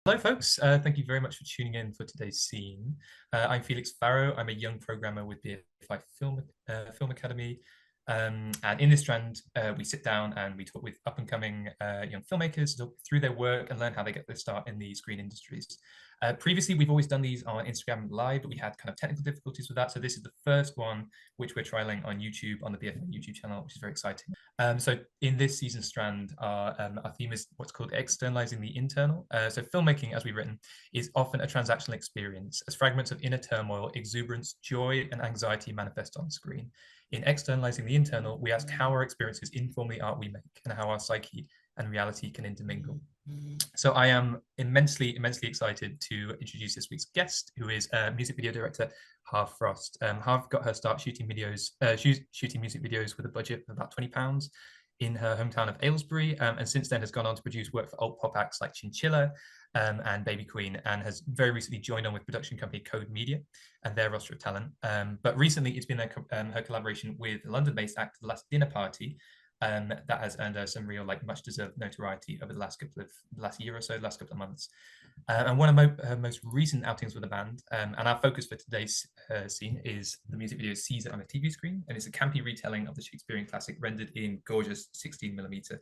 Hello, folks. Thank you very much for tuning in for today's scene. I'm Felix Farrow. I'm a young programmer with BFI Film Academy. And in this strand, we sit down and we talk with up-and-coming young filmmakers, talk through their work and learn how they get their start in the screen industries. Previously, we've always done these on Instagram Live, but we had kind of technical difficulties with that. So this is the first one which we're trialing on YouTube, on the BFI YouTube channel, which is very exciting. So in this season strand, our theme is what's called externalizing the internal. So filmmaking, as we've written, is often a transactional experience as fragments of inner turmoil, exuberance, joy, and anxiety manifest on screen. In externalizing the internal, we ask how our experiences inform the art we make and how our psyche and reality can intermingle. So I am immensely excited to introduce this week's guest, who is music video director Harv Frost. Harv got her start shooting shooting music videos with a budget of about £20 in her hometown of Aylesbury, and since then has gone on to produce work for alt pop acts like Chinchilla and Baby Queen, and has very recently joined on with production company Code Media and their roster of talent. But recently it's been her collaboration with London-based act The Last Dinner Party, that has earned her some real, much deserved notoriety over the last year or so, last couple of months. And one of her most recent outings with the band, and our focus for today's scene is the music video Caesar on a TV screen, and it's a campy retelling of the Shakespearean classic rendered in gorgeous 16mm,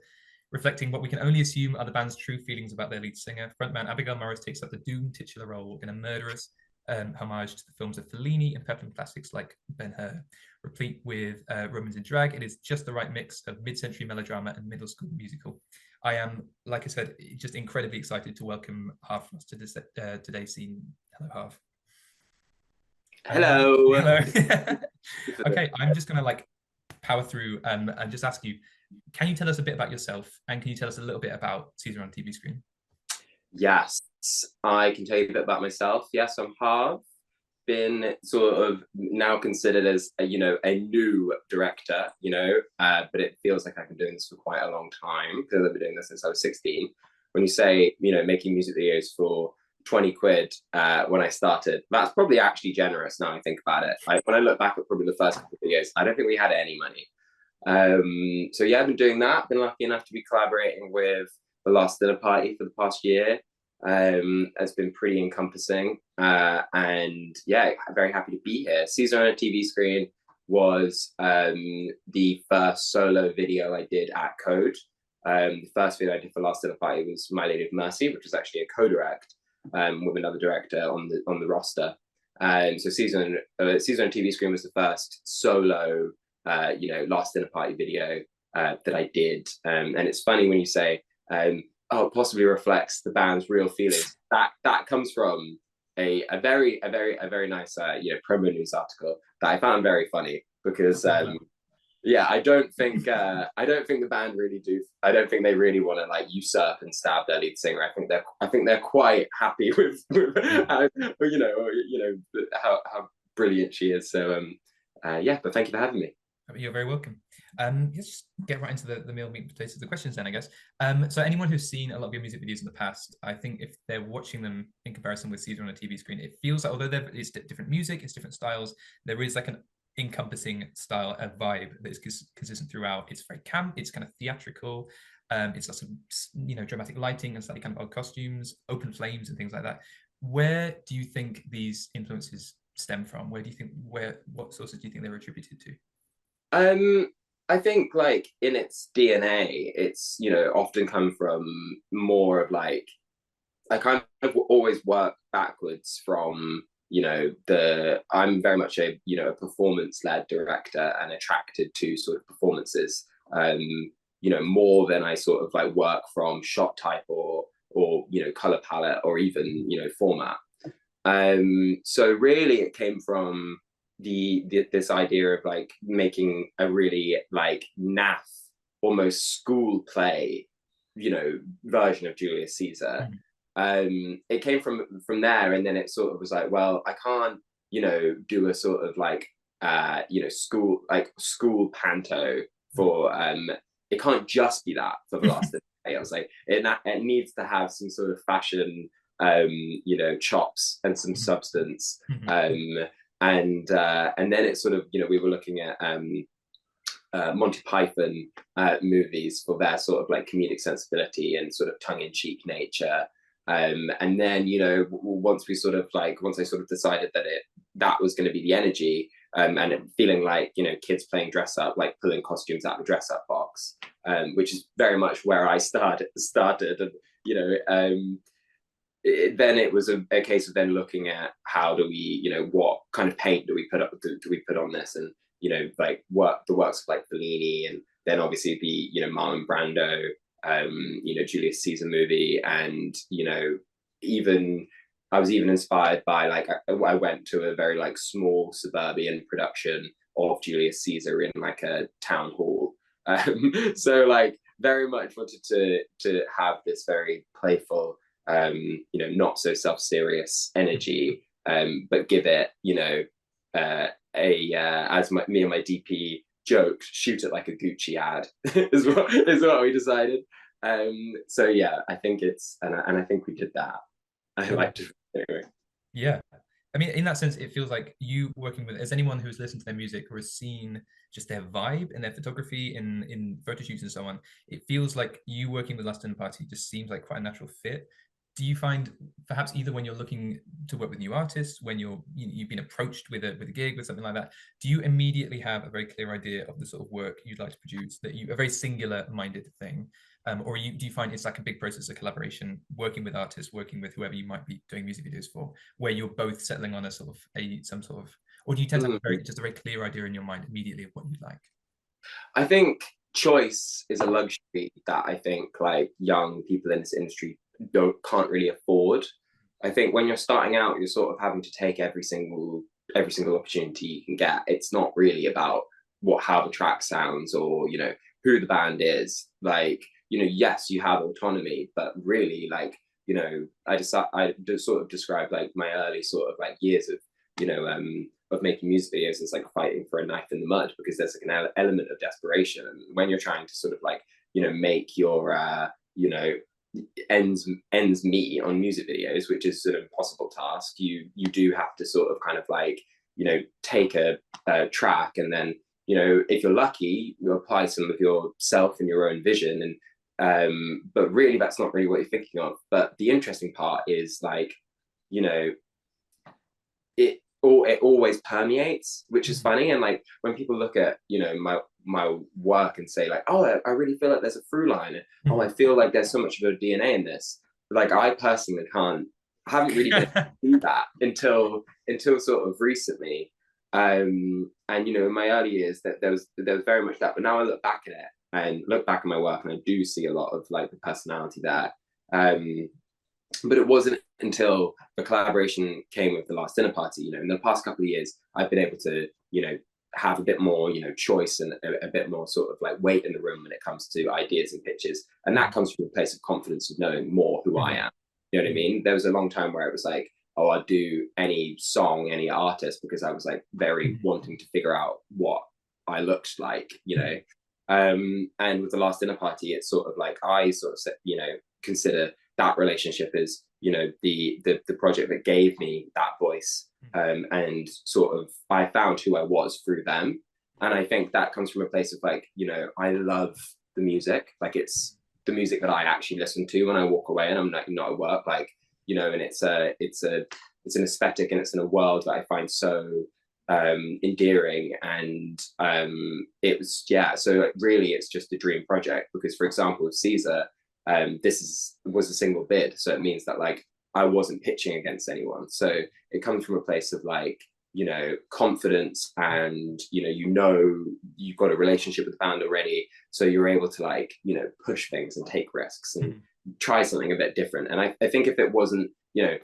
reflecting what we can only assume are the band's true feelings about their lead singer. Frontman Abigail Morris takes up the doomed titular role in a murderous homage to the films of Fellini and peplum classics like Ben-Hur. Replete with Romans in drag, it is just the right mix of mid-century melodrama and middle school musical. I am, like I said, just incredibly excited to welcome Harv Frost to this today's scene. Hello, Harv. Hello. Hello. Okay, I'm just gonna power through and just ask you, can you tell us a bit about yourself, and can you tell us a little bit about Caesar on TV screen? Yes, I can tell you a bit about myself. Yes, I'm Harv. Been sort of now considered as a new director, but it feels like I've been doing this for quite a long time because I've been doing this since I was 16. When you say making music videos for 20 quid when I started, that's probably actually generous now I think about it. When I look back at probably the first couple of videos, I don't think we had any money. So yeah, I've been doing that. Been lucky enough to be collaborating with The Last Dinner Party for the past year. It's been pretty encompassing, and yeah, very happy to be here. Caesar on a TV screen was the first solo video I did at Code. The first video I did for Last Dinner Party was My Lady of Mercy, which was actually a co-direct with another director on the roster. So Caesar on a TV screen was the first solo Last Dinner Party video that I did, and it's funny when you say oh, it possibly reflects the band's real feelings. That comes from a very nice promo news article that I found very funny because yeah, I don't think the band really do. I don't think they really want to usurp and stab their lead singer. I think they're quite happy with how, how brilliant she is. So yeah, but thank you for having me. You're very welcome. Let's just get right into the meal, meat and potatoes of the questions then, I guess. So anyone who's seen a lot of your music videos in the past, I think if they're watching them in comparison with Caesar on a TV screen, it feels like, although it's different music, it's different styles, there is an encompassing style, a vibe that is consistent throughout. It's very camp, it's kind of theatrical, it's lots of dramatic lighting and slightly kind of odd costumes, open flames and things like that. Where do you think these influences stem from? What sources do you think they were attributed to? I think in its DNA, it's often come from more of I kind of always work backwards from I'm very much a performance-led director and attracted to sort of performances more than I sort of work from shot type or color palette or even format. So really it came from this idea of making a really naff, almost school play version of Julius Caesar. It came from there, and then it sort of was well, I can't do a sort of school panto for it can't just be that for the last day. I was it needs to have some sort of fashion chops and some substance. And then it's sort of we were looking at Monty Python movies for their sort of comedic sensibility and sort of tongue-in-cheek nature. And then, you know, once I sort of decided that that was going to be the energy, and it feeling like, you know, kids playing dress up, like pulling costumes out of the dress up box, which is very much where I started. And, you know, then it was a case of then looking at how do we, you know, what kind of paint do we put on this, and, you know, like the works of like Fellini, and then obviously the, you know, Marlon Brando, you know, Julius Caesar movie, and, you know, even I was even inspired by, like, I went to a very like small suburban production of Julius Caesar in like a town hall. So like very much wanted to have this very playful, you know, not so self-serious energy, but give it, you know, as me and my DP joked, shoot it like a Gucci ad is what we decided. So yeah, I think and I think we did that. I like to anyway. Yeah. I mean, in that sense, it feels like you working with, as anyone who's listened to their music or has seen just their vibe and their photography in photo shoots and so on, it feels like you working with Last Dinner Party just seems like quite a natural fit. Do you find perhaps either when you're looking to work with new artists, when you've been approached with a gig or something like that, do you immediately have a very clear idea of the sort of work you'd like to produce, that a very singular minded thing? Or do you find it's like a big process of collaboration, working with artists, working with whoever you might be doing music videos for, where you're both settling on a sort of some sort of, or do you tend to have just a very clear idea in your mind immediately of what you'd like? I think choice is a luxury that I think like young people in this industry can't really afford. I think when you're starting out, you're sort of having to take every single opportunity you can get. It's not really about how the track sounds, or, you know, who the band is. Like, you know, yes, you have autonomy, but really, like, you know, I just sort of described like my early sort of like years of, you know, of making music videos as like fighting for a knife in the mud, because there's like an element of desperation, and when you're trying to sort of like, you know, make your you know, ends meet on music videos, which is an impossible task. You do have to sort of kind of like, you know, take a track, and then, you know, if you're lucky, you apply some of yourself and your own vision, and but really that's not really what you're thinking of. But the interesting part is, like, you know, it always permeates, which is funny. And like when people look at, you know, my work and say like, oh, I really feel like there's a through line. Oh, I feel like there's so much of your DNA in this. Like, I personally haven't really been able to do that until sort of recently. And, you know, in my early years, that there was very much that, but now I look back at it and look back at my work, and I do see a lot of like the personality there. But it wasn't until the collaboration came with the Last Dinner Party, you know, in the past couple of years, I've been able to, you know, have a bit more, you know, choice and a bit more sort of like weight in the room when it comes to ideas and pitches. And that comes from a place of confidence of knowing more who I am. You know what I mean? There was a long time where it was like, oh, I'd do any song, any artist, because I was like very wanting to figure out what I looked like, you know. And with the Last Dinner Party, it's sort of like, I sort of, you know, consider that relationship as, you know, the project that gave me that voice, and sort of I found who I was through them. And I think that comes from a place of like, you know, I love the music, like it's the music that I actually listen to when I walk away and I'm not at work, like, you know. And it's an aesthetic, and it's in a world that I find so endearing. And it was, yeah, so really it's just a dream project, because for example with Caesar, was a single bid, so it means that like I wasn't pitching against anyone. So it comes from a place of like, you know, confidence, and you know you've got a relationship with the band already, so you're able to like, you know, push things and take risks and try something a bit different. And I think if it wasn't, you know,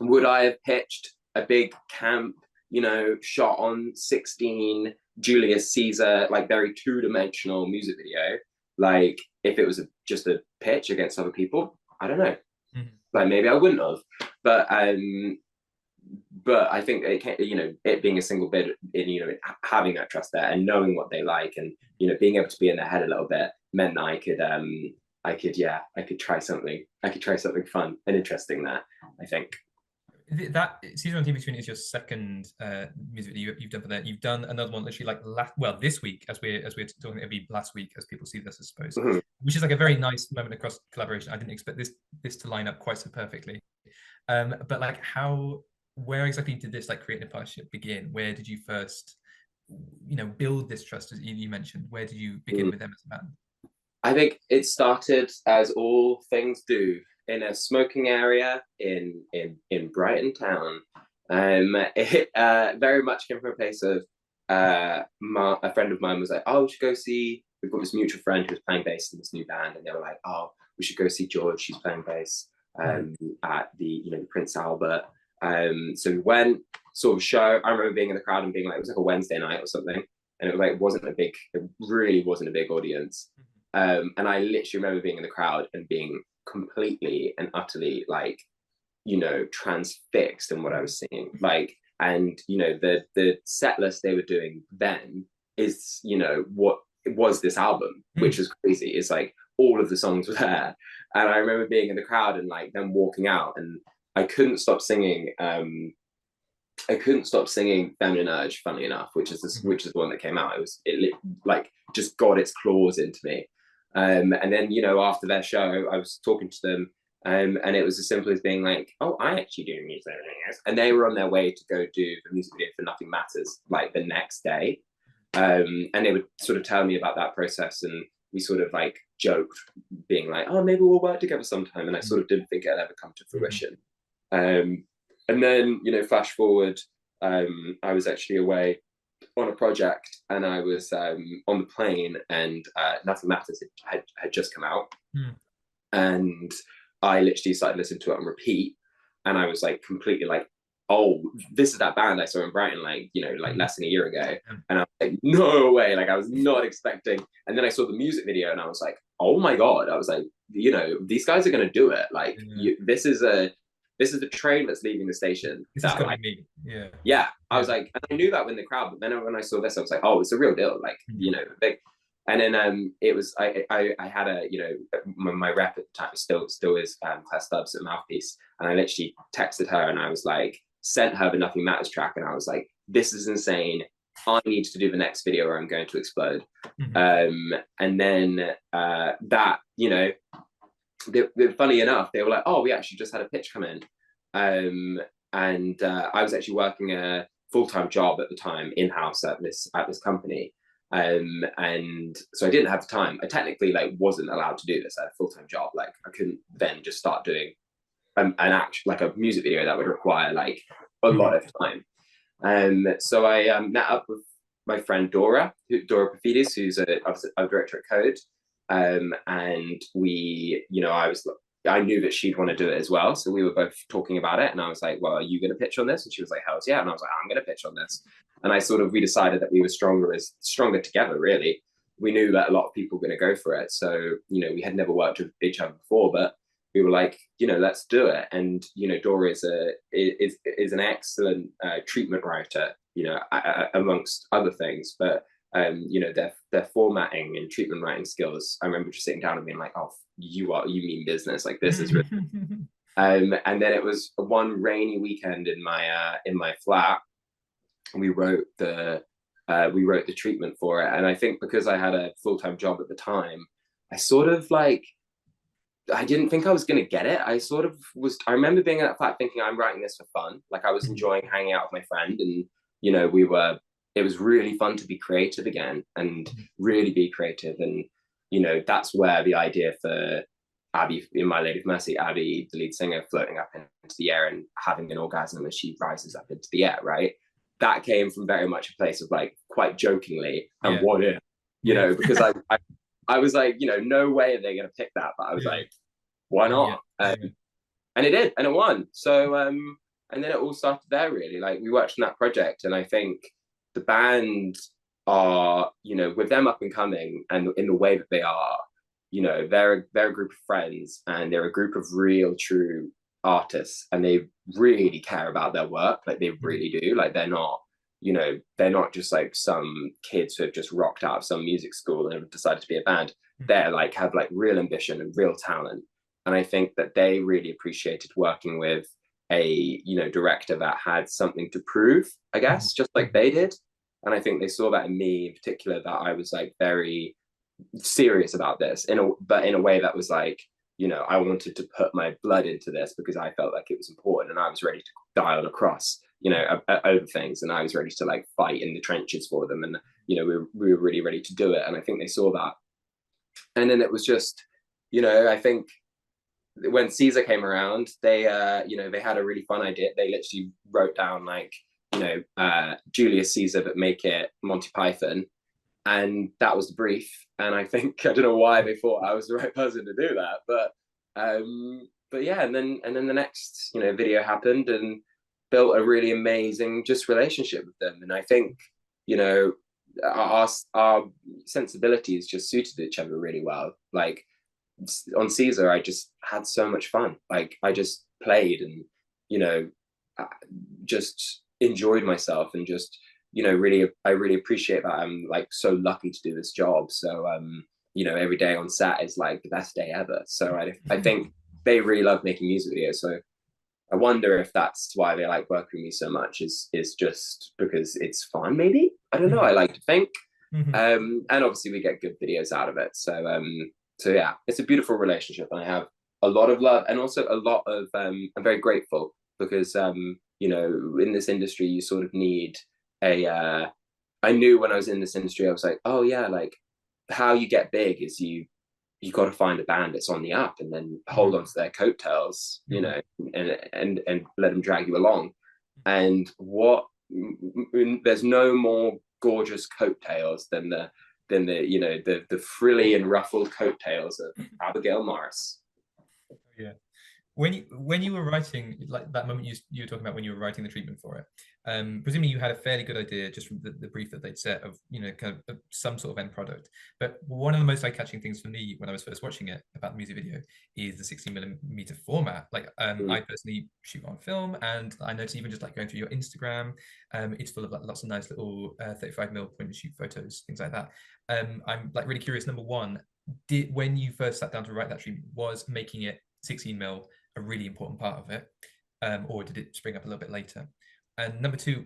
would I have pitched a big camp, you know, shot on 16 Julius Caesar, like very two-dimensional music video, like if it was just a pitch against other people? I don't know. Like maybe I wouldn't have. But I think it can, you know, it being a single bid, in, you know, having that trust there and knowing what they like, and, you know, being able to be in their head a little bit, meant that I could try something. I could try something fun and interesting there, I think. That Season 1 TV Tune is your second music video you've done for that. You've done another one literally like this week, as we're talking, it'll be last week as people see this, I suppose, which is like a very nice moment of cross collaboration. I didn't expect this to line up quite so perfectly. But like, where exactly did this like creative partnership begin? Where did you first, build this trust, as you mentioned? Where did you begin with them as a band? I think it started, as all things do, in a smoking area in Brighton town. It very much came from a place of a friend of mine was like, oh, we should go see, we've got this mutual friend who's playing bass in this new band, and they were like, oh, we should go see George, she's playing bass at the Prince Albert. So we went, saw the show. I remember being in the crowd and being like, it was like a Wednesday night or something, and it was like, it really wasn't a big audience. And I literally remember being in the crowd and being completely and utterly like, transfixed in what I was seeing. Like, and the set list they were doing then is, what was this album, which is crazy. It's like all of the songs were there. And I remember being in the crowd and like them walking out, and I couldn't stop singing Feminine Urge, funnily enough, which is the one that came out. It like just got its claws into me. And then, after their show, I was talking to them, and it was as simple as being like, oh, I actually do music. And they were on their way to go do the music video for Nothing Matters, like the next day. And they would sort of tell me about that process, and we sort of like joked, being like, oh, maybe we'll work together sometime. And I sort of didn't think it'd ever come to fruition. And then, flash forward, I was actually away on a project, and I was on the plane, and Nothing Matters had just come out. And I literally started listening to it on repeat, and I was like completely like, oh, this is that band I saw in Brighton like less than a year ago. And I was like, no way, like I was not expecting. And then I saw the music video, and I was like, oh my god, I was like, these guys are gonna do it. Like this is the train that's leaving the station. This is gonna be me. Yeah. I was like, and I knew that in the crowd, but then when I saw this, I was like, oh, it's a real deal. Like, big. And then it was, I had a, my rep at the time still is Claire Stubbs at Mouthpiece. And I literally texted her, and I was like, sent her the Nothing Matters track. And I was like, this is insane. I need to do the next video or I'm going to explode. And then that, funny enough, they were like, oh, we actually just had a pitch come in. And I was actually working a full-time job at the time in-house at this company. And so I didn't have the time. I technically wasn't allowed to do this. I had a full-time job. Like I couldn't then just start doing an action, like a music video that would require like a lot of time. So I met up with my friend Dora Pafidis, who's a director at Code. And we, I knew that she'd want to do it as well. So we were both talking about it, and I was like, well, are you going to pitch on this? And she was like, hell yeah. And I was like, I'm going to pitch on this. And we decided that we were stronger together, really. We knew that a lot of people were going to go for it. So, we had never worked with each other before, but we were like, let's do it. And, Dora is an excellent treatment writer, amongst other things, but their formatting and treatment writing skills, I remember just sitting down and being like, oh, you mean business, like this is really and then it was one rainy weekend in my flat, we wrote the treatment for it. And I think because I had a full-time job at the time, I sort of like, I didn't think I was going to get it. I remember being in that flat thinking, I'm writing this for fun. Like I was enjoying hanging out with my friend, and it was really fun to be creative again and really be creative. And, that's where the idea for Abby in My Lady of Mercy, Abby, the lead singer, floating up into the air and having an orgasm as she rises up into the air, right? That came from very much a place of like quite jokingly, and what if, because I was like, no way are they going to pick that. But I was like, why not? And it did, and it won. So, and then it all started there, really. Like we worked on that project, and I think the band are, with them up and coming and in the way that they are, they're a group of friends, and they're a group of real, true artists, and they really care about their work. Like they really do. Like they're not just like some kids who have just rocked out of some music school and have decided to be a band. They're like, have like real ambition and real talent. And I think that they really appreciated working with a director that had something to prove, I guess, just like they did. And I think they saw that in me in particular, that I was like very serious about this but in a way that was like, I wanted to put my blood into this because I felt like it was important, and I was ready to die on a cross, over things, and I was ready to like fight in the trenches for them, and we were really ready to do it. And I think they saw that. And then it was just, I think when Caesar came around, they they had a really fun idea. They literally wrote down like, Julius Caesar, but make it Monty Python. And that was the brief. And I think, I don't know why they thought I was the right person to do that, but yeah. And then the next video happened, and built a really amazing just relationship with them. And I think our sensibilities just suited each other really well. Like on Caesar, I just had so much fun. Like I just played and just enjoyed myself, and just really, I really appreciate that I'm like so lucky to do this job. So every day on set is like the best day ever. So I think they really love making music videos. So I wonder if that's why they like working with me so much, is just because it's fun, maybe. I don't know. I like to think. And obviously we get good videos out of it. So yeah, it's a beautiful relationship, and I have a lot of love, and also a lot of I'm very grateful, because in this industry you sort of need I knew when I was in this industry, I was like, oh yeah, like how you get big is you got to find a band that's on the up, and then hold on to their coattails, and let them drag you along. And there's no more gorgeous coattails than the frilly and ruffled coattails of Abigail Morris. Yeah. When you were writing, like that moment you were talking about when you were writing the treatment for it, presumably you had a fairly good idea just from the brief that they'd set of kind of some sort of end product. But one of the most eye-catching things for me when I was first watching it about the music video is the 16mm format. Like I personally shoot on film, and I noticed even just like going through your Instagram, it's full of like lots of nice little 35mm point and shoot photos, things like that. I'm like really curious. Number one, when you first sat down to write that treatment, was making it 16mm a really important part of it, or did it spring up a little bit later? And number two,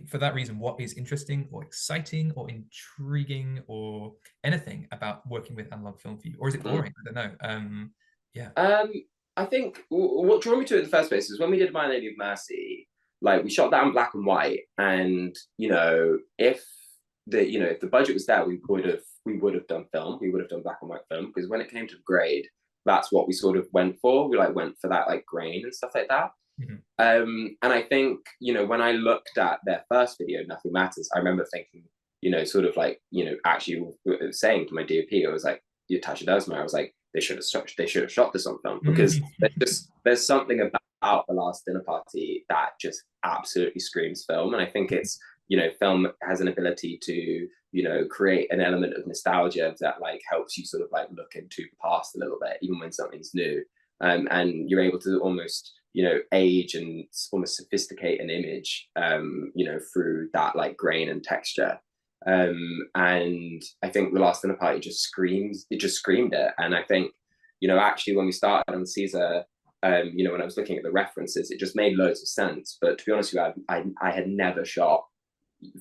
for that reason, what is interesting or exciting or intriguing or anything about working with analog film for you, or is it boring? I don't know. Yeah. I think what drew me to it in the first place is when we did My Lady of Mercy, like we shot that in black and white, and if the budget was there, we would have done film. We would have done black and white film, because when it came to grade, that's what we sort of went for. We like went for that like grain and stuff like that. And I think when I looked at their first video, Nothing Matters, I remember thinking, sort of like actually saying to my DOP, I was like, Tasha Desma, I was like, they should have shot this on film, because there's something about The Last Dinner Party that just absolutely screams film. And I think it's film has an ability to create an element of nostalgia that like helps you sort of like look into the past a little bit, even when something's new, and you're able to almost age and almost sophisticate an image through that like grain and texture. And I think The Last Dinner Party just screamed it. And I think actually when we started on Caesar, when I was looking at the references, it just made loads of sense. But to be honest with you, I had never shot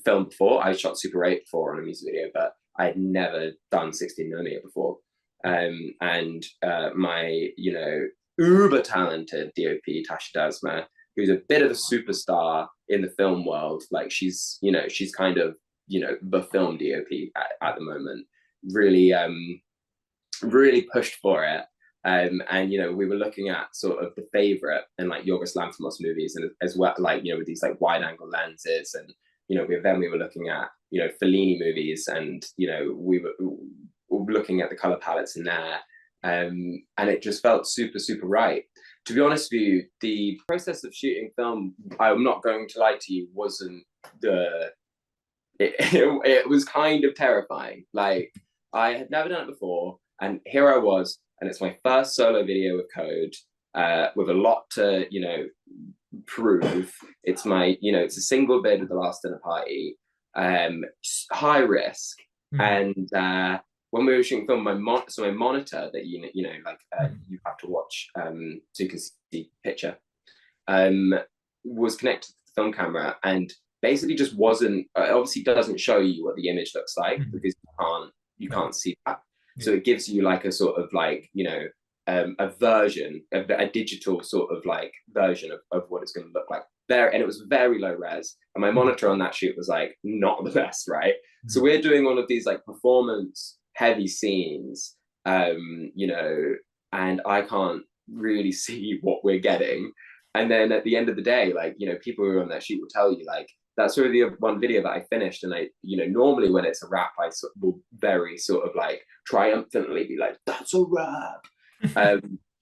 film before. I shot Super 8 before on a music video, but I had never done 16mm before. And my uber talented DOP, Tasha Desma, who's a bit of a superstar in the film world, like she's kind of the film DOP at the moment, really pushed for it. And we were looking at sort of The Favorite and like Yorgos Lanthimos movies, and as well like with these like wide angle lenses, and we were looking at Fellini movies, and we were looking at the color palettes in there, and it just felt super right. To be honest with you, the process of shooting film, I'm not going to lie to you, wasn't it was kind of terrifying. Like I had never done it before, and here I was, and it's my first solo video with Code, with a lot to prove. It's my it's a single bid of The Last Dinner Party, high risk. And when we were shooting film, my monitor that you have to watch so you can see picture, was connected to the film camera and basically just wasn't, obviously doesn't show you what the image looks like because you can't see that. Yeah. So it gives you like a sort of like, you know, a version, a digital sort of like version of what it's going to look like there. And it was very low res. And my monitor on that shoot was like not the best, right? So we're doing all of these like performance heavy scenes, you know, and I can't really see what we're getting. And then at the end of the day, like, you know, people who are on that shoot will tell you, like, that's sort of the one video that I finished. And I, you know, normally when it's a rap, I will very sort of like triumphantly be like, that's a rap.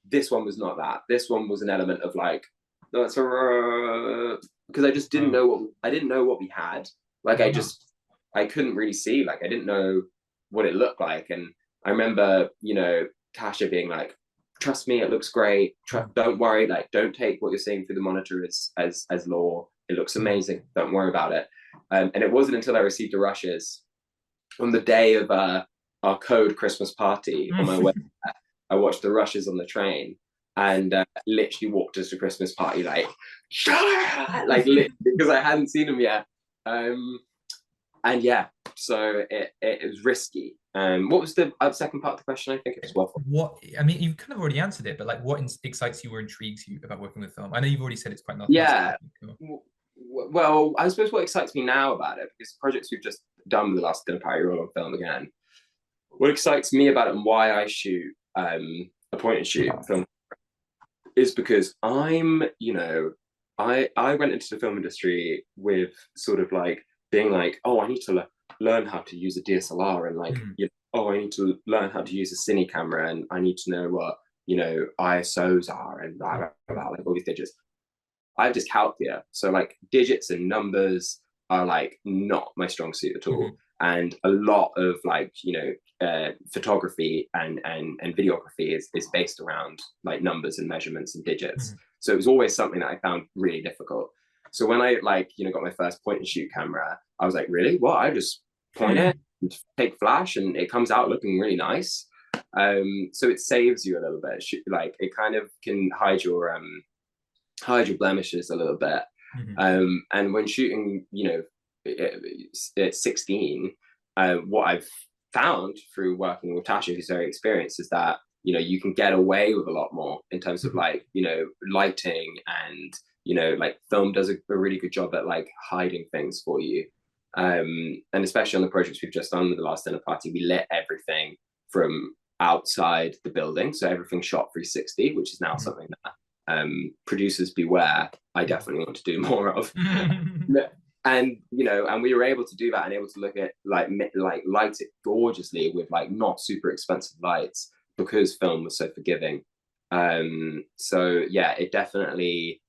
This one was not that. This one was an element of like, that's a rap. Because I just didn't know what we had. Like, I couldn't really see, like, I didn't know what it looked like. And I remember, you know, Tasha being like, trust me, it looks great. Don't worry, like, don't take what you're seeing through the monitor as law. It looks amazing. Don't worry about it. And it wasn't until I received the rushes on the day of our code Christmas party on my way there, I watched the rushes on the train and literally walked us to Christmas party like because I hadn't seen them yet. And yeah, so it was risky. What was the second part of the question? I think it was waffle. What, I mean, you kind of already answered it, but like, what excites you or intrigues you about working with film? I know you've already said it's quite nothing. Yeah. Well, I suppose what excites me now about it, because projects we've just done with the last dinner party are all on film again. What excites me about it and why I shoot a point and shoot film is because I'm, you know, I went into the film industry with sort of like being like, oh, I need to learn how to use a DSLR and like, you know, oh, I need to learn how to use a cine camera and I need to know what, you know, ISOs are and blah, blah, blah, like all these digits. I've dyscalculia. So like digits and numbers are like not my strong suit at all. And a lot of like, you know, photography and videography is based around like numbers and measurements and digits. So it was always something that I found really difficult. So when I like, you know, got my first point and shoot camera, I was like, really? What? I just point it, take flash, and it comes out looking really nice. So it saves you a little bit. Like it kind of can hide your blemishes a little bit. And when shooting, you know, at 16, what I've found through working with Tasha, who's very experienced, is that, you know, you can get away with a lot more in terms of like, you know, lighting and, you know, like film does a really good job at like hiding things for you. And especially on the projects we've just done with the last dinner party, we lit everything from outside the building. So everything shot 360, which is now something that producers beware, I definitely want to do more of. And, you know, and we were able to do that and able to look at like light it gorgeously with like not super expensive lights because film was so forgiving. So yeah, it definitely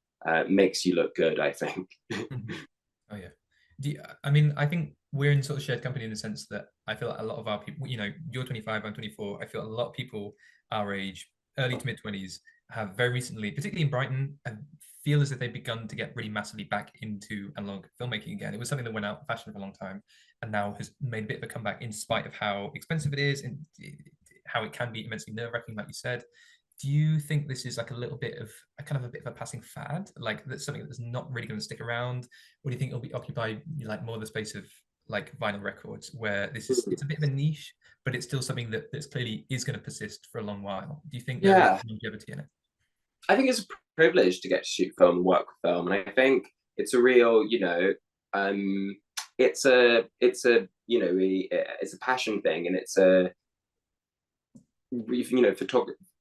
makes you look good, I think. Oh yeah. I mean, I think we're in sort of shared company in the sense that I feel like a lot of our people, you know, you're 25, I'm 24. I feel a lot of people our age, early to mid 20s, have very recently, particularly in Brighton, feel as if they've begun to get really massively back into analog filmmaking again. It was something that went out of fashion for a long time and now has made a bit of a comeback in spite of how expensive it is and how it can be immensely nerve-wracking, like you said. Do you think this is like a little bit of a kind of a bit of a passing fad? Like that's something that's not really going to stick around? Or do you think it'll be occupied like more the space of like vinyl records where this is, it's a bit of a niche, but it's still something that's clearly is going to persist for a long while? Do you think there is longevity in it? I think it's a privilege to get to shoot film and work with film, and I think it's a real, you know, it's a you know, it's a passion thing, and it's a, you know,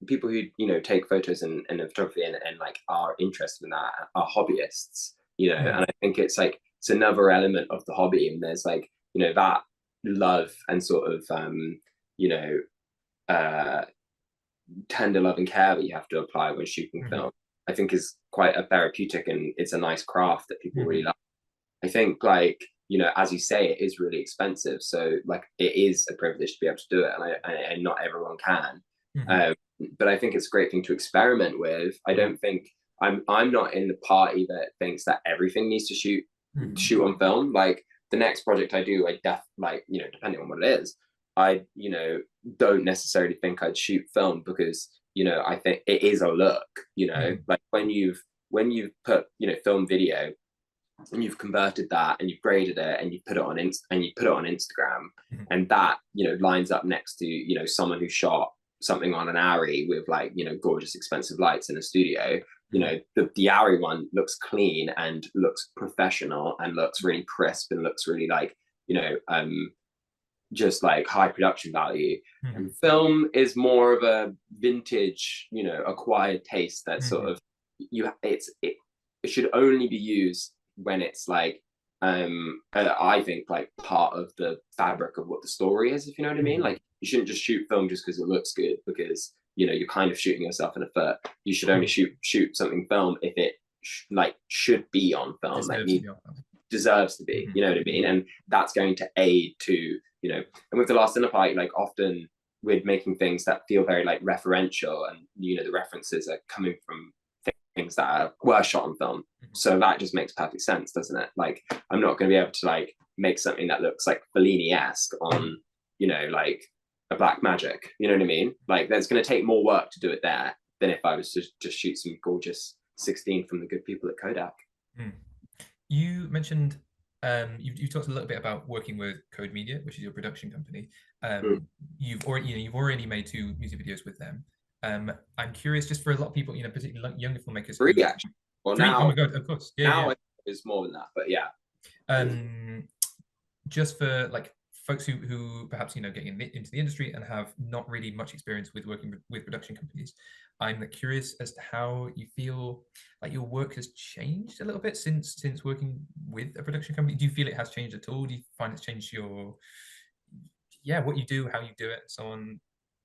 people who, you know, take photos and photography and like are interested in that are hobbyists, you know, and I think it's like it's another element of the hobby, and there's like, you know, that love and sort of you know, tender love and care that you have to apply when shooting film, I think is quite a therapeutic, and it's a nice craft that people really love. I think, like, you know, as you say, it is really expensive, so like it is a privilege to be able to do it, and not everyone can. But I think it's a great thing to experiment with. I don't think I'm not in the party that thinks that everything needs to shoot on film. Like the next project I do, like, you know, depending on what it is, I, you know, don't necessarily think I'd shoot film because, you know, I think it is a look, you know, like when you've when you've put, you know, film video and you've converted that and you've graded it and you put it on Instagram, and that, you know, lines up next to, you know, someone who shot something on an ARRI with, like, you know, gorgeous expensive lights in a studio. You know, the ARRI one looks clean and looks professional and looks really crisp and looks really like, you know, just like high production value. And film is more of a vintage, you know, acquired taste that sort of, it should only be used when it's like, I think, like, part of the fabric of what the story is, if you know what I mean. Like, you shouldn't just shoot film just because it looks good, because, you know, you're kind of shooting yourself in the foot. You should only shoot something film if it should be on film, deserves to be, you know what I mean. And that's going to aid to, you know, and with The Last Dinner Party, like, often we're making things that feel very like referential, and, you know, the references are coming from things that were shot on film. So that just makes perfect sense, doesn't it? Like, I'm not going to be able to like make something that looks like Fellini-esque on, you know, like a Black Magic, you know what I mean? Like, there's going to take more work to do it there than if I was to just shoot some gorgeous 16 from the good people at Kodak. You mentioned you talked a little bit about working with Code Media, which is your production company. You've already made 2 music videos with them. I'm curious, just for a lot of people, you know, particularly younger filmmakers. 3 actually. Well, 3? now, oh my god, of course. Now it's more than that, but yeah. Just for like folks who perhaps, you know, getting into the industry and have not really much experience with working with production companies, I'm curious as to how you feel like your work has changed a little bit since working with a production company. Do you feel it has changed at all? Do you find it's changed your what you do, how you do it, so on?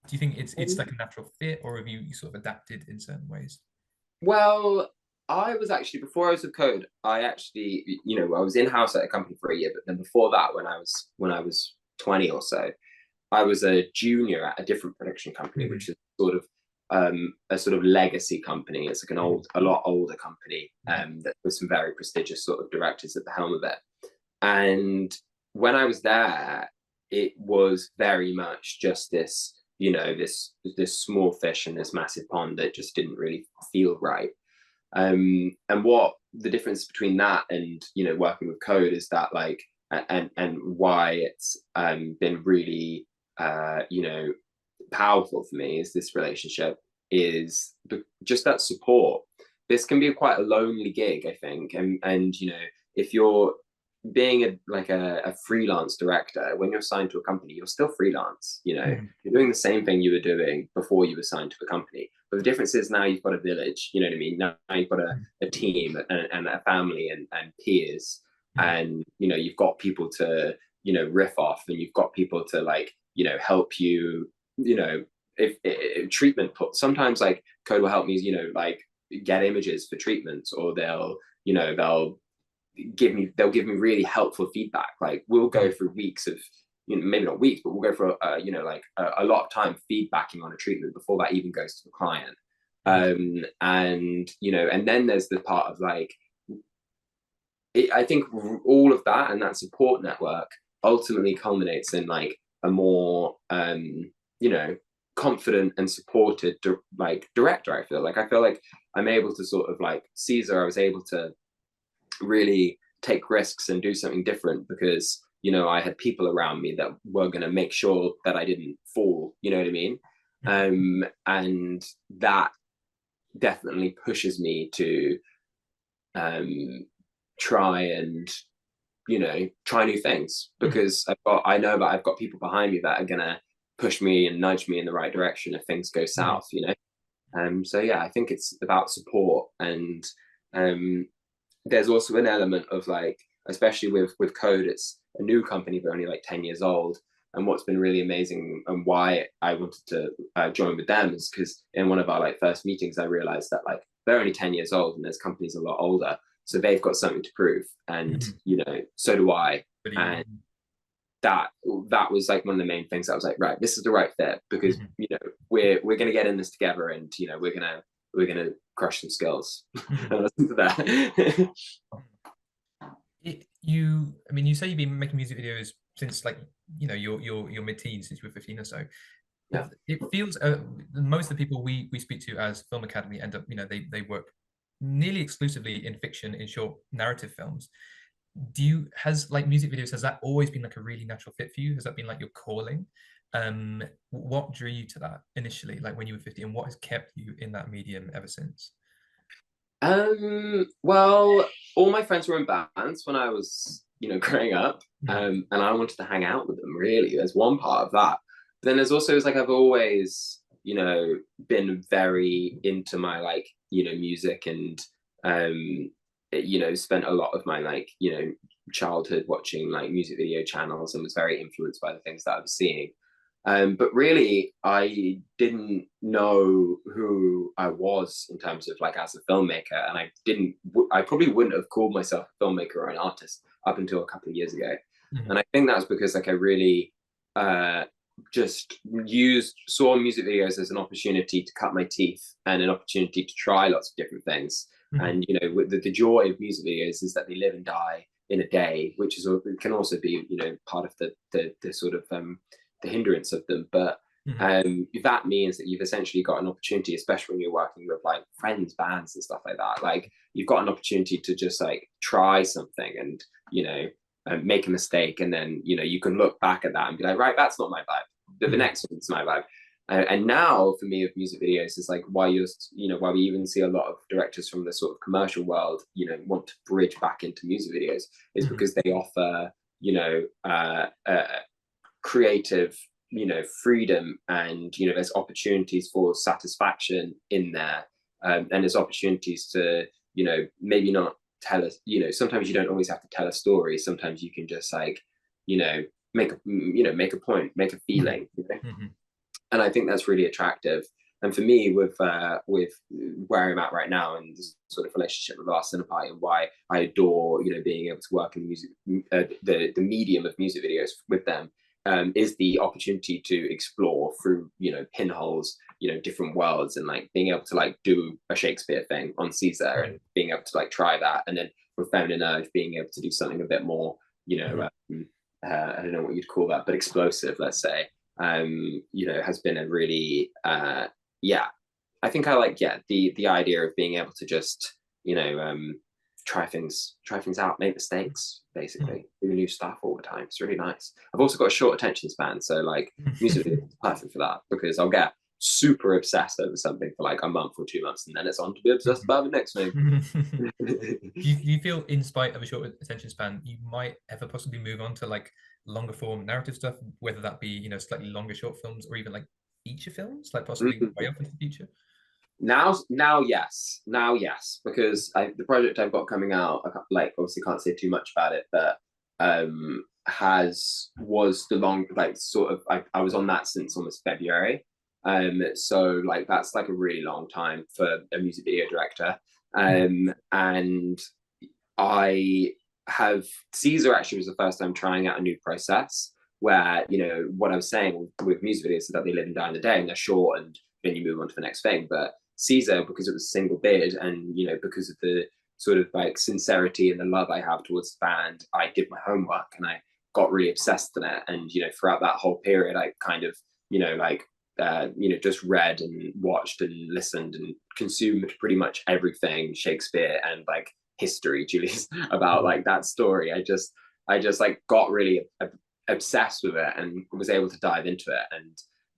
Do you think it's like a natural fit, or have you sort of adapted in certain ways? Well, I was actually, before I was with Code, I actually, you know, I was in-house at a company for a year, but then before that, when I was 20 or so, I was a junior at a different production company, which is sort of a sort of legacy company. It's like a lot older company, that with some very prestigious sort of directors at the helm of it. And when I was there, it was very much just this, you know, this small fish in this massive pond that just didn't really feel right. And what the difference between that and, you know, working with Code is that, like, and why it's been really you know, powerful for me, is this relationship, is just that support. This can be quite a lonely gig, I think, and you know, if you're being a freelance director, when you're signed to a company, you're still freelance, you know. You're doing the same thing you were doing before you were signed to a company, but the difference is now you've got a village, you know what I mean. Now you've got a team and a family and peers, and, you know, you've got people to, you know, riff off, and you've got people to, like, you know, help you, you know, if treatment sometimes, like, Code will help me, you know, like, get images for treatments, or they'll give me really helpful feedback. Like, we'll go through weeks of, you know, maybe not weeks, but we'll go for you know, like a lot of time feedbacking on a treatment before that even goes to the client. And, you know, and then there's the part of, like, I think all of that and that support network ultimately culminates in, like, a more you know, confident and supported like director. I feel like I'm able to sort of, like Caesar, I was able to really take risks and do something different because, you know, I had people around me that were going to make sure that I didn't fall, you know what I mean? And that definitely pushes me to try and, you know, try new things, because I know that I've got people behind me that are gonna push me and nudge me in the right direction if things go south, you know. So yeah, I think it's about support, and there's also an element of, like, especially with Code, it's a new company but only like 10 years old, and what's been really amazing and why I wanted to join with them is because in one of our, like, first meetings, I realized that, like, they're only 10 years old and there's companies a lot older, so they've got something to prove, and you know, so do I. And that was, like, one of the main things. I was like, right, this is the right fit, because you know, we're gonna get in this together, and, you know, we're gonna crush some skills. And listen to that. I mean, you say you've been making music videos since, like, you know, your mid-teens, since you were 15 or so. Yeah. It feels most of the people we speak to as Film Academy end up, you know, they work nearly exclusively in fiction, in short narrative films. Has like music videos, has that always been like a really natural fit for you? Has that been like your calling? What drew you to that initially, like when you were 50, and what has kept you in that medium ever since? Well, all my friends were in bands when I was, growing up, Mhm. and I wanted to hang out with them. Really, there's one part of that. But then there's also, it's like I've always, been very into my like, music, and spent a lot of my like, childhood watching like music video channels, and was very influenced by the things that I was seeing. But really, I didn't know who I was in terms of like as a filmmaker, and I probably wouldn't have called myself a filmmaker or an artist up until a couple of years ago. Mhm. And I think that's because like I really just saw music videos as an opportunity to cut my teeth and an opportunity to try lots of different things. Mhm. And with the joy of music videos is that they live and die in a day, which is can also be part of the sort of the hindrance of them. But Mhm. that means that you've essentially got an opportunity, especially when you're working with like friends, bands, and stuff like that. Like you've got an opportunity to just like try something and make a mistake, and then you can look back at that and be like, right, that's not my vibe. But the Mhm. next one's my vibe. And now for me with music videos is like why why we even see a lot of directors from the sort of commercial world want to bridge back into music videos is Mhm. because they offer creative freedom, and there's opportunities for satisfaction in there, and there's opportunities to maybe not tell us, sometimes you don't always have to tell a story, sometimes you can just like make a make a point, make a Mhm. feeling, Mhm. and I think that's really attractive. And for me, with where I'm at right now and this sort of relationship with our Cinepi, and why I adore being able to work in the music, the medium of music videos with them, is the opportunity to explore through pinholes, different worlds, and like being able to like do a Shakespeare thing on Caesar, and Mhm. being able to like try that, and then with Feminine Urge being able to do something a bit more, Mhm. I don't know what you'd call that, but explosive, let's say, has been a really yeah. I think I like the idea of being able to just try things out, make mistakes, Mhm. basically do new stuff all the time. It's really nice. I've also got a short attention span, so like music video is perfect for that, because I'll get super obsessed over something for like a month or 2 months, and then it's on to be obsessed Mhm. about the next thing. Do you feel, in spite of a short attention span, you might ever possibly move on to like longer form narrative stuff, whether that be slightly longer short films or even like feature films, like possibly way off into the future? Now yes, because the project I've got coming out, like obviously can't say too much about it, but has was the long like sort of I was on that since almost February, so like that's like a really long time for a music video director, Mhm. and I have Caesar actually was the first time trying out a new process where what I was saying with music videos is that they live and die in a day, and they're short, and then you move on to the next thing. But Caesar, because it was a single bid, and because of the sort of like sincerity and the love I have towards the band, I did my homework and I got really obsessed in it. And throughout that whole period, I kind of like just read and watched and listened and consumed pretty much everything Shakespeare and like history, Julius, about Mhm. like that story. I just like got really obsessed with it and was able to dive into it.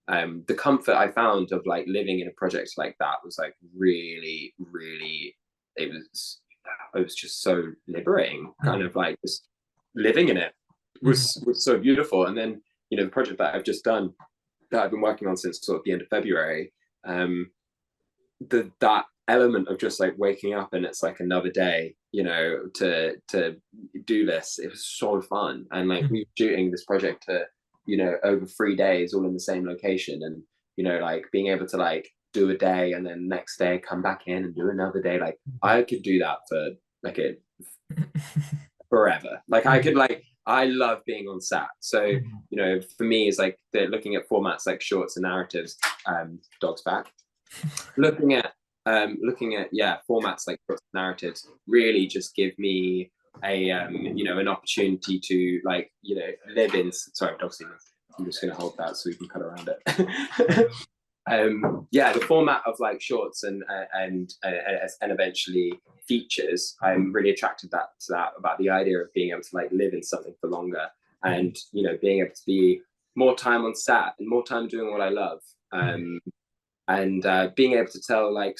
And the comfort I found of like living in a project like that was like really, really, it was just so liberating, kind Mhm. of like just living in it Mhm. was so beautiful. And then the project that I've just done, that I've been working on since sort of the end of February, um, that element of just like waking up and it's like another day, to do this. It was so fun, and like we Mhm. were shooting this project to, over 3 days, all in the same location, and like being able to like do a day and then next day come back in and do another day. Like Mhm. I could do that for like a forever. Like I could Mhm. like I love being on set. So Mhm. for me, it's like they're looking at formats like shorts and narratives. Dogs back. Looking at formats like shorts and narratives really just give me a an opportunity to like live in. Sorry, dog's. I'm just going to hold that so we can cut around it. Yeah, the format of like shorts and eventually features, I'm really attracted to that about the idea of being able to like live in something for longer, and you know, being able to be more time on set and more time doing what I love, and being able to tell like,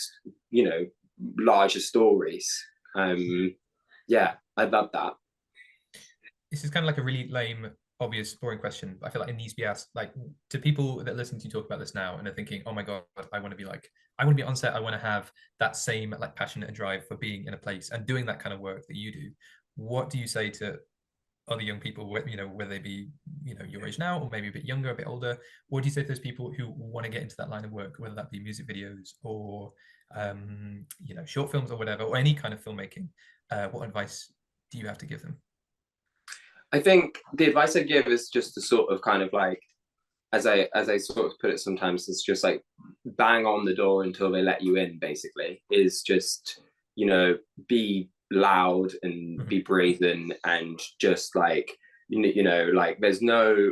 you know, larger stories. Yeah, I love that. This is kind of like a really lame, obvious, boring question, but I feel like it needs to be asked, like, to people that listen to you talk about this now and are thinking, oh my God, I want to be like, I want to be on set. I want to have that same like passion and drive for being in a place and doing that kind of work that you do. What do you say to other young people, you know, whether they be, you know, your age now or maybe a bit younger, a bit older? What do you say to those people who want to get into that line of work, whether that be music videos or, you know, short films or whatever, or any kind of filmmaking? What advice do you have to give them? I think the advice I give is just to sort of kind of like, as I sort of put it sometimes, it's just like bang on the door until they let you in, basically, is just, you know, be loud and be brazen, and just like, you know, like there's no,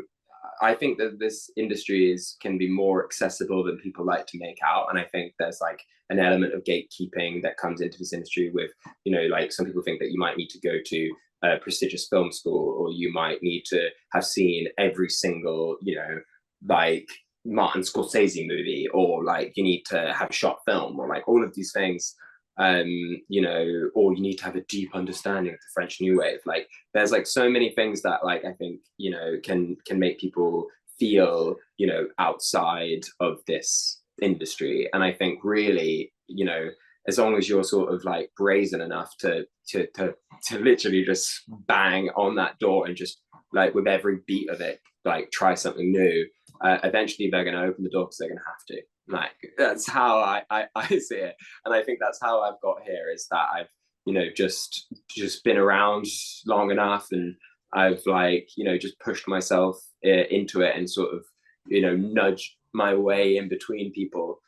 I think that this industry can be more accessible than people like to make out. And I think there's like an element of gatekeeping that comes into this industry with, you know, like some people think that you might need to go to a prestigious film school, or you might need to have seen every single, you know, like Martin Scorsese movie, or like you need to have shot film, or like all of these things, you know, or you need to have a deep understanding of the French New Wave. Like there's like so many things that like I think, you know, can make people feel, you know, outside of this industry. And I think really, you know, as long as you're sort of like brazen enough to literally just bang on that door and just like with every beat of it, like try something new, eventually they're going to open the door because they're going to have to. Like that's how I see it. And I think that's how I've got here, is that I've, you know, just been around long enough, and I've like, you know, just pushed myself into it and sort of, you know, nudged my way in between people.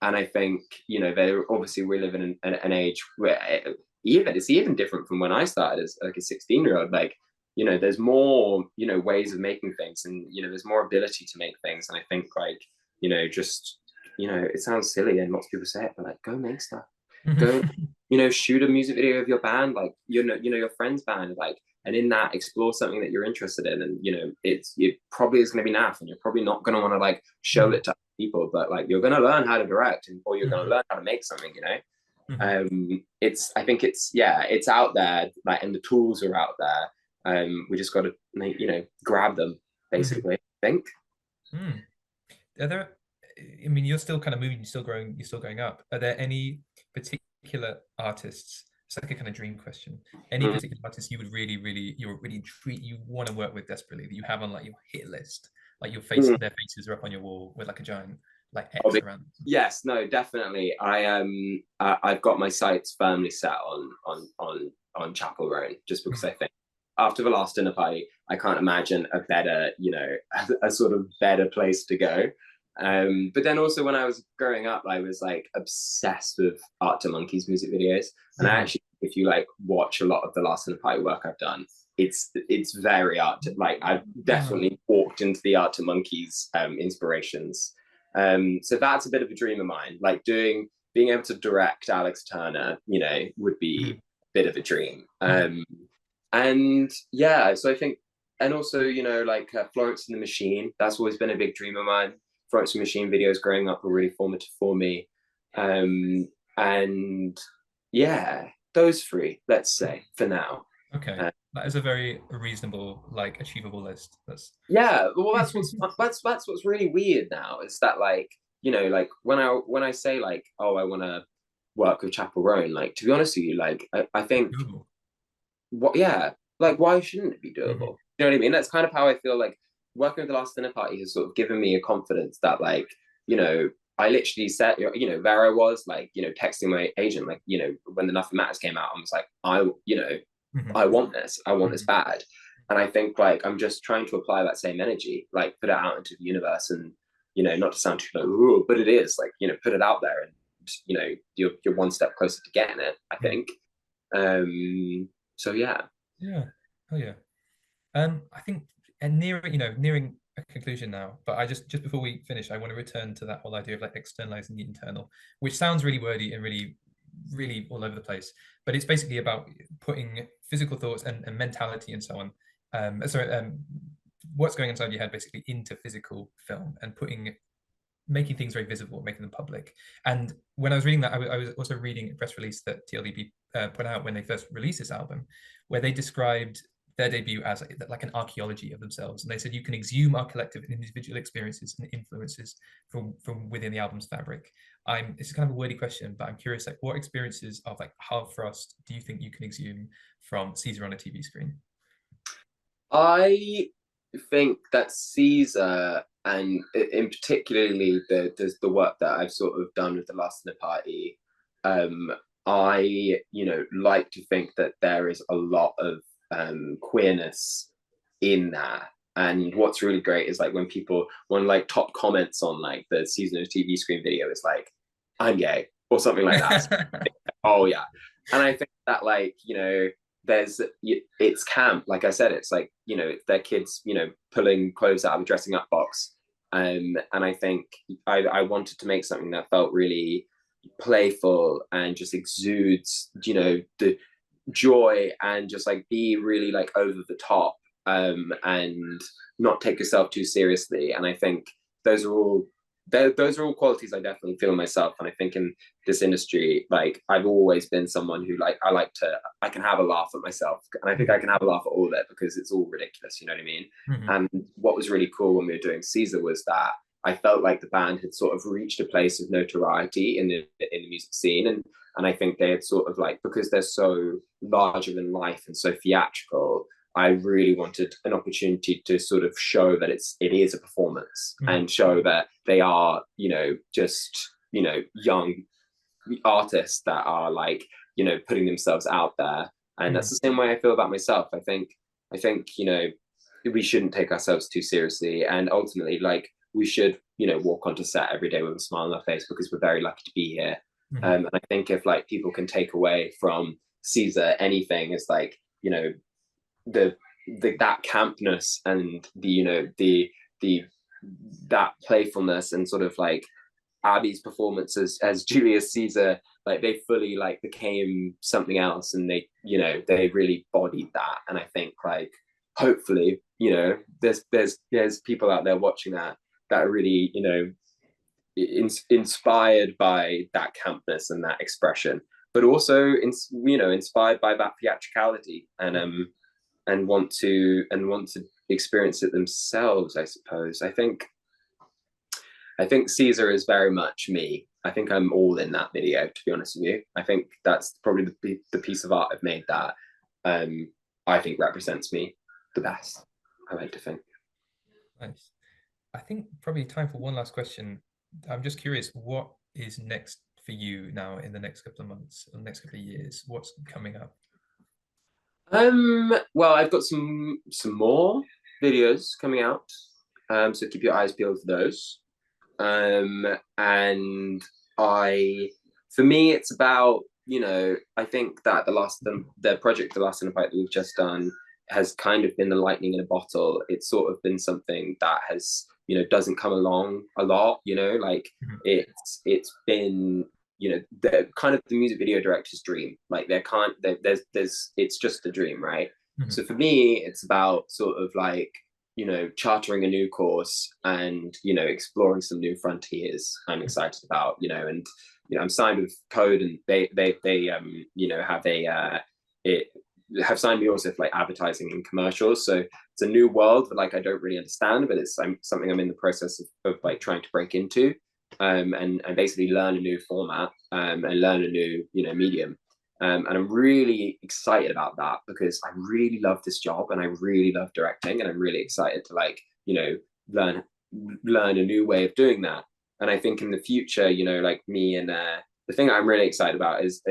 And I think, you know, obviously we live in an age where it's even different from when I started as like a 16-year-old. Like, you know, there's more, you know, ways of making things, and, you know, there's more ability to make things. And I think like, you know, just, you know, it sounds silly and lots of people say it, but like, go make stuff. Go, you know, shoot a music video of your band, like, you know, your friend's band, like, and in that explore something that you're interested in. And, you know, it probably is going to be naff, and you're probably not going to want to like show it to people, but like you're going to learn how to direct, or you're going to learn how to make something, you know. I think it's out there, like, and the tools are out there. We just got to, you know, grab them, basically. I think. Are there, I mean, you're still kind of moving, you're still growing, you're still going up. Are there any particular artists? It's like a kind of dream question. Any particular artists you would really, you're really intrigued, you want to work with desperately, that you have on like your hit list, like your face, their faces are up on your wall with like a giant like X around them? Yes, no, definitely. I've got my sights firmly set on Chapel Roan, just because I think after the last dinner party, I can't imagine a better, you know, a sort of better place to go. But then also when I was growing up, I was like obsessed with Art to Monkeys music videos. And I actually, if you like watch a lot of the Last Dinner Party work I've done, it's very art to, like, I've definitely walked into the Art to Monkeys inspirations. So that's a bit of a dream of mine. Like being able to direct Alex Turner, you know, would be a bit of a dream. And yeah, so I think, and also, you know, like Florence and the Machine, that's always been a big dream of mine. Florence and the Machine videos growing up were really formative for me. And yeah, those three, let's say, for now. Okay, that is a very reasonable, like, achievable list. Yeah, well, that's what's really weird now, is that, like, you know, like when I say like, oh, I want to work with Chapel Roan, like, to be honest with you, like, I think yeah, like, why shouldn't it be doable? You know what I mean? That's kind of how I feel. Like working with the Last Dinner Party has sort of given me a confidence that, like, you know, I literally said, you know, there I was, like, you know, texting my agent, like, you know, when the Nothing Matters came out, I was like, you know, I want this bad. And I think, like, I'm just trying to apply that same energy, like put it out into the universe, and, you know, not to sound too like, ooh, but it is like, you know, put it out there, and, you know, you're one step closer to getting it, I think. So yeah. Oh yeah. I think, and nearing a conclusion now, but I just before we finish, I want to return to that whole idea of like externalizing the internal, which sounds really wordy and really all over the place, but it's basically about putting physical thoughts and mentality and so on, what's going inside your head basically into physical film and making things very visible, making them public. And when I was reading that, I was also reading a press release that TLDB put out when they first released this album, where they described their debut as like an archaeology of themselves. And they said you can exhume our collective and individual experiences and influences from within the album's fabric. It's kind of a wordy question, but I'm curious, like, what experiences of like Harv Frost do you think you can exhume from Caesar on a TV screen? I think that Caesar, and in particularly the work that I've sort of done with the Last Dinner Party, I like to think that there is a lot of queerness in that. And what's really great is like when like top comments on like the Season of TV screen video is like, I'm gay or something like that. Oh yeah. And I think that like, it's camp, like I said, it's like, they're kids, pulling clothes out of a dressing up box. And I think I wanted to make something that felt really playful and just exudes, the joy, and just like be really like over the top, and not take yourself too seriously. And I think those are all qualities I definitely feel myself. And I think in this industry, like I've always been someone who like I can have a laugh at myself, and I think I can have a laugh at all of it because it's all ridiculous, you know what I mean? Mm-hmm. And what was really cool when we were doing Caesar was that I felt like the band had sort of reached a place of notoriety in the music scene, and I think they had sort of like, because they're so larger than life and so theatrical, I really wanted an opportunity to sort of show that it is a performance, and show that they are, just, young artists that are like, putting themselves out there. And that's the same way I feel about myself. I think, we shouldn't take ourselves too seriously. And ultimately, like, we should, walk onto set every day with a smile on our face because we're very lucky to be here. And I think if like people can take away from Caesar anything, is like, that campness and that playfulness, and sort of like Abby's performances as Julius Caesar, like they fully like became something else, and they really bodied that. And I think like hopefully there's people out there watching that are really inspired by that campness and that expression, but also inspired by that theatricality, and want to experience it themselves, I suppose. I think Caesar is very much me. I think I'm all in that video, to be honest with you. I think that's probably the piece of art I've made that I think represents me the best, I like to think. Nice. I think probably time for one last question. I'm just curious, what is next for you now in the next couple of months, or the next couple of years? What's coming up? Well, I've got some more videos coming out, so keep your eyes peeled for those. And for me, it's about, I think that the project, The Last Dinner Party, that we've just done, has kind of been the lightning in a bottle. It's sort of been something that has, doesn't come along a lot, like it's been, the kind of the music video director's dream. Like it's just a dream, right? So for me, it's about sort of like, chartering a new course and, exploring some new frontiers I'm excited about, and, I'm signed with Code, and they have signed me also for like advertising and commercials. So it's a new world that like I don't really understand, but it's something I'm in the process of like trying to break into, and basically learn a new format, and learn a new medium. And I'm really excited about that because I really love this job and I really love directing, and I'm really excited to like learn a new way of doing that. And I think in the future, like me and the thing I'm really excited about is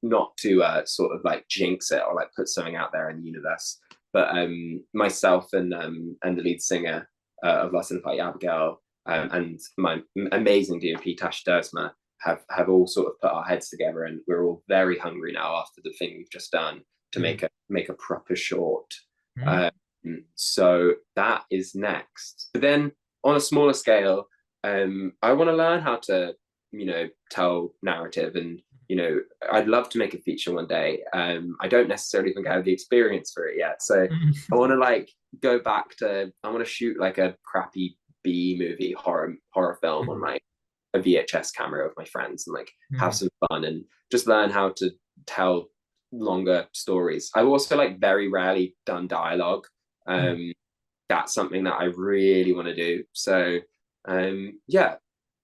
not to sort of like jinx it or like put something out there in the universe, but myself and the lead singer of Last Dinner Party, Abigail, and my amazing DOP Tash Dersma have all sort of put our heads together, and we're all very hungry now after the thing we've just done to make a proper short. So that is next. But then on a smaller scale, I want to learn how to, tell narrative, and I'd love to make a feature one day. I don't necessarily think I have the experience for it yet, so I want to like go back to. I want to shoot like a crappy B movie horror film on like a VHS camera with my friends and like have some fun and just learn how to tell longer stories. I've also like very rarely done dialogue. That's something that I really want to do. So yeah,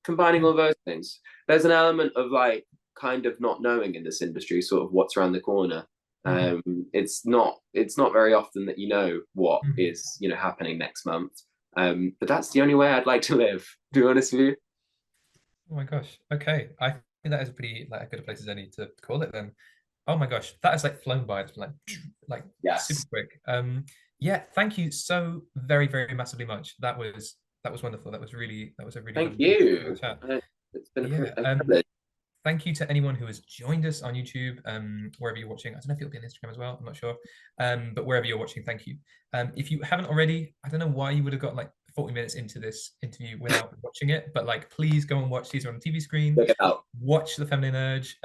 combining all those things. There's an element of like kind of not knowing in this industry sort of what's around the corner. It's not very often that you know what is happening next month. But that's the only way I'd like to live, to be honest with you. Oh my gosh. Okay. I think that is pretty like a good place as any to call it then. Oh my gosh, that has like flown by. It's like Yes. super quick. Yeah, thank you so very, very massively much. That was wonderful. That was a really Thank you. chat. It's been Yeah. a privilege. Thank you to anyone who has joined us on YouTube, wherever you're watching. I don't know if it'll be on Instagram as well. I'm not sure. But wherever you're watching, thank you. If you haven't already, I don't know why you would have got like 40 minutes into this interview without watching it, but like, please go and watch. These are on the TV screen. Check it out. Watch The Feminine Urge.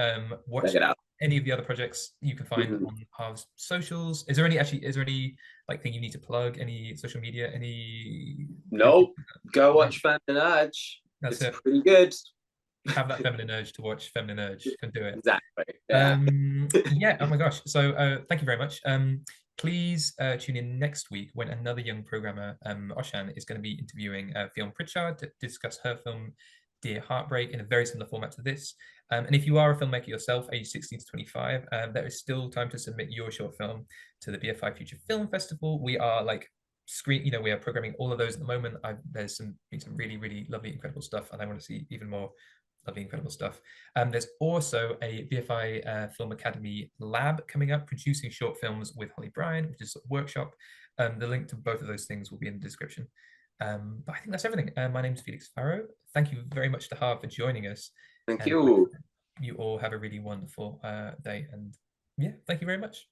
Watch Check it out. any of the other projects you can find on Harv's socials. Is there any like thing you need to plug? Any social media? Any? No, go watch Feminine Urge. That's it's pretty good. Have that feminine urge to watch Feminine Urge. You can do it. Exactly. Yeah. Yeah. Oh my gosh. So thank you very much. Please tune in next week when another young programmer, Oshan, is going to be interviewing Fionn Pritchard to discuss her film Dear Heartbreak in a very similar format to this. And if you are a filmmaker yourself, age 16 to 25, there is still time to submit your short film to the BFI Future Film Festival. We are like we are programming all of those at the moment. There's some really, really lovely, incredible stuff, and I want to see even more lovely, incredible stuff. There's also a BFI Film Academy lab coming up, producing short films with Holly Bryan, which is a workshop. The link to both of those things will be in the description. But I think that's everything. My name is Felix Farrow. Thank you very much to Harv for joining us. Thank you. You all have a really wonderful day. And yeah, thank you very much.